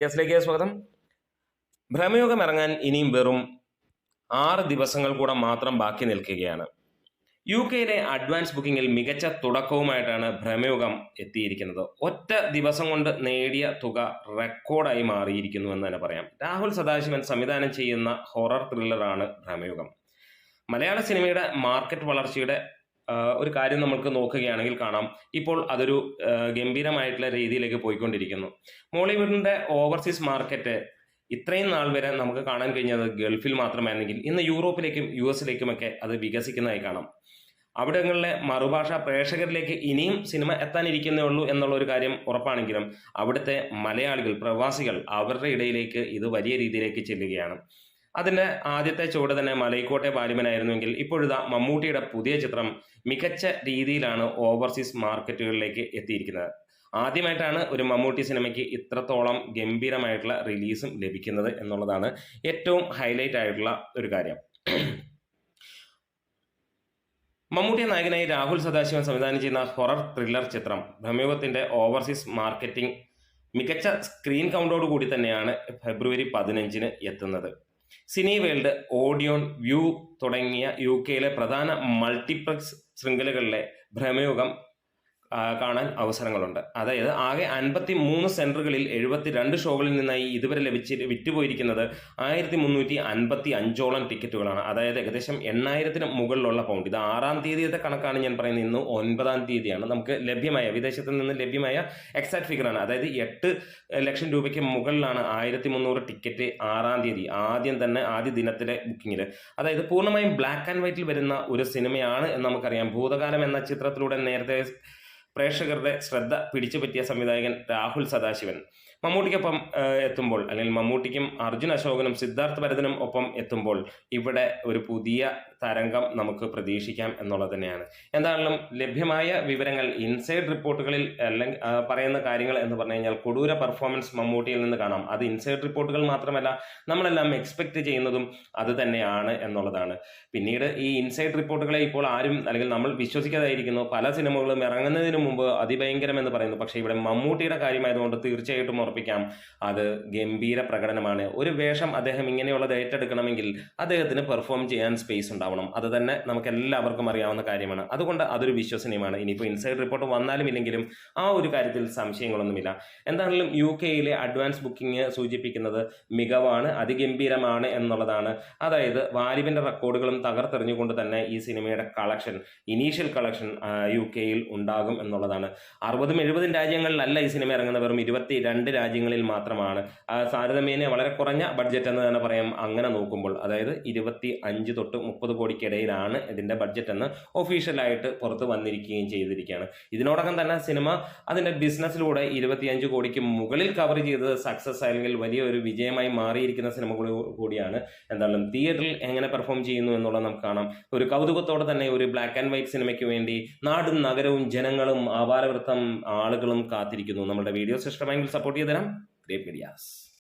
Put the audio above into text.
കേസിലേക്ക് സ്വാഗതം. ഭ്രമയുഗം ഇറങ്ങാൻ ഇനിയും വെറും 6 ദിവസങ്ങൾ കൂടെ മാത്രം ബാക്കി നിൽക്കുകയാണ്. യുകെയിലെ അഡ്വാൻസ് ബുക്കിംഗിൽ മികച്ച തുടക്കവുമായിട്ടാണ് ഭ്രമയുഗം എത്തിയിരിക്കുന്നത്. ഒറ്റ ദിവസം കൊണ്ട് നേടിയ തുക റെക്കോർഡായി മാറിയിരിക്കുന്നു എന്ന് തന്നെ പറയാം. രാഹുൽ സദാശിവൻ സംവിധാനം ചെയ്യുന്ന ഹൊറർ ത്രില്ലറാണ് ഭ്രമയുഗം. മലയാള സിനിമയുടെ മാർക്കറ്റ് വളർച്ചയുടെ ഒരു കാര്യം നമുക്ക് നോക്കുകയാണെങ്കിൽ കാണാം, ഇപ്പോൾ അതൊരു ഗംഭീരമായിട്ടുള്ള രീതിയിലേക്ക് പോയിക്കൊണ്ടിരിക്കുന്നു. മോളിവുഡിന്റെ ഓവർസീസ് മാർക്കറ്റ് ഇത്രയും നാൾ വരെ നമുക്ക് കാണാൻ കഴിഞ്ഞത് ഗൾഫിൽ മാത്രമായിരുന്നെങ്കിൽ ഇന്ന് യൂറോപ്പിലേക്കും US-ലേക്കുമൊക്കെ അത് വികസിക്കുന്നതായി കാണാം. അവിടങ്ങളിലെ മറുഭാഷാ പ്രേക്ഷകരിലേക്ക് ഇനിയും സിനിമ എത്താനിരിക്കുന്നേ ഉള്ളൂ എന്നുള്ള ഒരു കാര്യം ഉറപ്പാണെങ്കിലും അവിടുത്തെ മലയാളികൾ, പ്രവാസികൾ, അവരുടെ ഇടയിലേക്ക് ഇത് വലിയ രീതിയിലേക്ക് ചെല്ലുകയാണ്. അതിൻ്റെ ആദ്യത്തെ ചുവട് തന്നെ മലൈക്കോട്ടെ വാലിബനായിരുന്നുവെങ്കിൽ ഇപ്പോഴിതാ മമ്മൂട്ടിയുടെ പുതിയ ചിത്രം മികച്ച രീതിയിലാണ് ഓവർസീസ് മാർക്കറ്റുകളിലേക്ക് എത്തിയിരിക്കുന്നത്. ആദ്യമായിട്ടാണ് ഒരു മമ്മൂട്ടി സിനിമയ്ക്ക് ഇത്രത്തോളം ഗംഭീരമായിട്ടുള്ള റിലീസും ലഭിക്കുന്നത് എന്നുള്ളതാണ് ഏറ്റവും ഹൈലൈറ്റ് ആയിട്ടുള്ള ഒരു കാര്യം. മമ്മൂട്ടിയെ നായകനായി രാഹുൽ സദാശിവൻ സംവിധാനം ചെയ്യുന്ന ഹൊറർ ത്രില്ലർ ചിത്രം ഭ്രമയുഗത്തിൻ്റെ ഓവർസീസ് മാർക്കറ്റിംഗ് മികച്ച സ്ക്രീൻ കൗണ്ടോട് കൂടി തന്നെയാണ് ഫെബ്രുവരി 15-ന് എത്തുന്നത്. സിനി വേൾഡ്, ഓഡിയോൺ, വ്യൂ തുടങ്ങിയ യുകെയിലെ പ്രധാന മൾട്ടിപ്ലക്സ് ശൃംഖലകളിലെ ഭ്രമയുഗം കാണാൻ അവസരങ്ങളുണ്ട്. അതായത് ആകെ 53 സെൻറ്ററുകളിൽ 72 ഷോകളിൽ നിന്നായി ഇതുവരെ വിറ്റുപോയിരിക്കുന്നത് 1355ഓളം ടിക്കറ്റുകളാണ്. അതായത് ഏകദേശം 8000-ന് മുകളിലുള്ള പൗണ്ട്. ഇത് 6-ാം തീയതിയുടെ കണക്കാണ് ഞാൻ പറയുന്നത്. ഇന്ന് 9-ാം തീയതിയാണ്. നമുക്ക് ലഭ്യമായ, വിദേശത്ത് നിന്ന് ലഭ്യമായ എക്സാക്ട് ഫിഗറാണ്. അതായത് 8 ലക്ഷം രൂപയ്ക്ക് മുകളിലാണ് 1300 ടിക്കറ്റ് 6-ാം തീയതി ആദ്യ ദിനത്തിലെ ബുക്കിങ്ങിൽ. അതായത് പൂർണ്ണമായും ബ്ലാക്ക് ആൻഡ് വൈറ്റിൽ വരുന്ന ഒരു സിനിമയാണ് എന്ന് നമുക്കറിയാം. ഭൂതകാലം എന്ന ചിത്രത്തിലൂടെ നേരത്തെ പ്രേക്ഷകരുടെ ശ്രദ്ധ പിടിച്ചു പറ്റിയ സംവിധായകൻ രാഹുൽ സദാശിവൻ മമ്മൂട്ടിക്കൊപ്പം എത്തുമ്പോൾ, അല്ലെങ്കിൽ മമ്മൂട്ടിക്കും അർജുൻ അശോകനും സിദ്ധാർത്ഥ് ഭരതനും ഒപ്പം എത്തുമ്പോൾ ഇവിടെ ഒരു പുതിയ തരംഗം നമുക്ക് പ്രതീക്ഷിക്കാം എന്നുള്ളത് തന്നെയാണ്. എന്തായാലും ലഭ്യമായ വിവരങ്ങൾ, ഇൻസൈഡ് റിപ്പോർട്ടുകളിൽ അല്ലെങ്കിൽ പറയുന്ന കാര്യങ്ങൾ എന്ന് പറഞ്ഞു കഴിഞ്ഞാൽ കൊടൂര പെർഫോമൻസ് മമ്മൂട്ടിയിൽ നിന്ന് കാണാം. അത് ഇൻസൈഡ് റിപ്പോർട്ടുകൾ മാത്രമല്ല, നമ്മളെല്ലാം എക്സ്പെക്ട് ചെയ്യുന്നതും അത് തന്നെയാണ് എന്നുള്ളതാണ്. പിന്നീട് ഈ ഇൻസൈഡ് റിപ്പോർട്ടുകളെ ഇപ്പോൾ ആരും, അല്ലെങ്കിൽ നമ്മൾ വിശ്വസിക്കാതായിരിക്കുന്നു. പല സിനിമകളും ഇറങ്ങുന്നതിന് മുമ്പ് അതിഭയങ്കരം എന്ന് പറയുന്നു. പക്ഷേ ഇവിടെ മമ്മൂട്ടിയുടെ കാര്യമായതുകൊണ്ട് തീർച്ചയായിട്ടും ഉറപ്പിക്കാം, അത് ഗംഭീര പ്രകടനമാണ്. ഒരു വേഷം അദ്ദേഹം ഇങ്ങനെയുള്ളത് ഏറ്റെടുക്കണമെങ്കിൽ അദ്ദേഹത്തിന് പെർഫോം ചെയ്യാൻ സ്പേസ് ഉണ്ടാവണം. അത് തന്നെ നമുക്ക് എല്ലാവർക്കും അറിയാവുന്ന കാര്യമാണ്. അതുകൊണ്ട് അതൊരു വിശ്വസനീയമാണ്. ഇനിയിപ്പോൾ ഇൻസൈഡ് റിപ്പോർട്ട് വന്നാലും ഇല്ലെങ്കിലും ആ ഒരു കാര്യത്തിൽ സംശയങ്ങളൊന്നുമില്ല. എന്താണെങ്കിലും യുകെയിലെ അഡ്വാൻസ് ബുക്കിംഗ് സൂചിപ്പിക്കുന്നത് മികവാണ്, അതിഗംഭീരമാണ് എന്നുള്ളതാണ്. അതായത് വാലിബിന്റെ റെക്കോർഡുകളും തകർത്തെറിഞ്ഞുകൊണ്ട് തന്നെ ഈ സിനിമയുടെ ഇനീഷ്യൽ കളക്ഷൻ യുകെയിൽ ഉണ്ടാകും എന്നുള്ളതാണ്. 60-70 രാജ്യങ്ങളിലല്ല ഈ സിനിമ ഇറങ്ങുന്ന, വെറും 22 രാജ്യങ്ങളിൽ മാത്രമാണ്. താരതമ്യേന വളരെ കുറഞ്ഞ ബഡ്ജറ്റ് എന്ന് തന്നെ പറയാം. അങ്ങനെ നോക്കുമ്പോൾ അതായത് 25 തൊട്ട് 30 കോടിക്കിടയിലാണ് ഇതിൻ്റെ ബഡ്ജറ്റ് എന്ന് ഒഫീഷ്യലായിട്ട് പുറത്ത് വന്നിരിക്കുകയും ചെയ്തിരിക്കുകയാണ്. ഇതിനോടകം തന്നെ സിനിമ അതിൻ്റെ ബിസിനസ്സിലൂടെ 25 കോടിക്ക് മുകളിൽ കവർ ചെയ്തത് സക്സസ് അല്ലെങ്കിൽ വലിയൊരു വിജയമായി മാറിയിരിക്കുന്ന സിനിമകൾ കൂടിയാണ്. എന്തായാലും തിയേറ്ററിൽ എങ്ങനെ പെർഫോം ചെയ്യുന്നു എന്നുള്ളത് നമുക്ക് കാണാം. ഒരു കൗതുകത്തോടെ തന്നെ ഒരു ബ്ലാക്ക് ആൻഡ് വൈറ്റ് സിനിമയ്ക്ക് വേണ്ടി നാടും നഗരവും ജനങ്ങളും ആഭാരവൃത്തം ആളുകളും കാത്തിരിക്കുന്നു. നമ്മുടെ വീഡിയോസ് ഇഷ്ടമെങ്കിൽ സപ്പോർട്ട് ചെയ്ത് തരാം. Great medias.